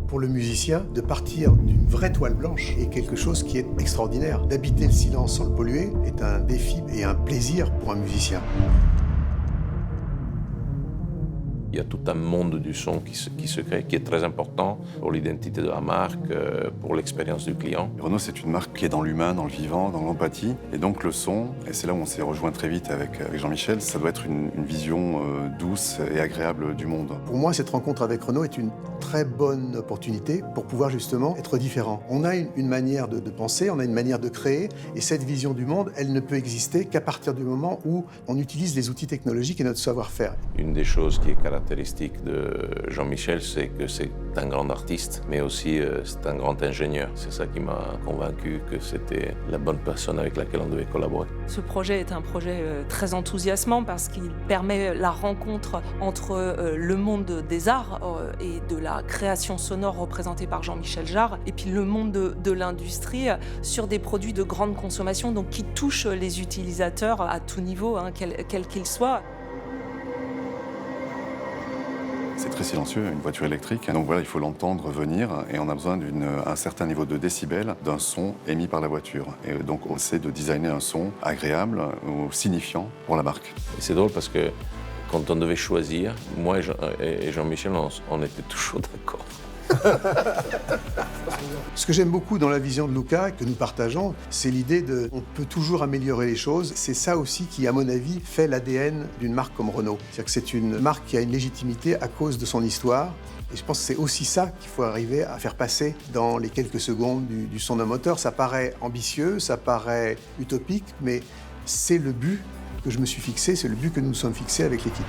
Pour le musicien, de partir d'une vraie toile blanche est quelque chose qui est extraordinaire. D'habiter le silence sans le polluer est un défi et un plaisir pour un musicien. Il y a tout un monde du son qui se crée, qui est très important pour l'identité de la marque, pour l'expérience du client. Renault, c'est une marque qui est dans l'humain, dans le vivant, dans l'empathie. Et donc le son, et c'est là où on s'est rejoint très vite avec Jean-Michel, ça doit être une vision douce et agréable du monde. Pour moi, cette rencontre avec Renault est une très bonne opportunité pour pouvoir justement être différent. On a une manière de penser, on a une manière de créer, et cette vision du monde, elle ne peut exister qu'à partir du moment où on utilise les outils technologiques et notre savoir-faire. Une des choses qui est caractéristique de Jean-Michel, c'est que c'est un grand artiste, mais aussi c'est un grand ingénieur. C'est ça qui m'a convaincu que c'était la bonne personne avec laquelle on devait collaborer. Ce projet est un projet très enthousiasmant parce qu'il permet la rencontre entre le monde des arts et de la création sonore représentée par Jean-Michel Jarre et puis le monde de l'industrie sur des produits de grande consommation, donc qui touchent les utilisateurs à tout niveau, quel qu'ils soient. C'est très silencieux, une voiture électrique. Donc voilà, il faut l'entendre venir et on a besoin d'un certain niveau de décibels d'un son émis par la voiture. Et donc on essaie de designer un son agréable ou signifiant pour la marque. Et c'est drôle parce que quand on devait choisir, moi et Jean-Michel, on était toujours d'accord. Ce que j'aime beaucoup dans la vision de Luca, que nous partageons, c'est l'idée on peut toujours améliorer les choses. C'est ça aussi qui, à mon avis, fait l'ADN d'une marque comme Renault. C'est-à-dire que c'est une marque qui a une légitimité à cause de son histoire. Et je pense que c'est aussi ça qu'il faut arriver à faire passer dans les quelques secondes du son d'un moteur. Ça paraît ambitieux, ça paraît utopique, mais c'est le but que je me suis fixé, c'est le but que nous nous sommes fixés avec l'équipe.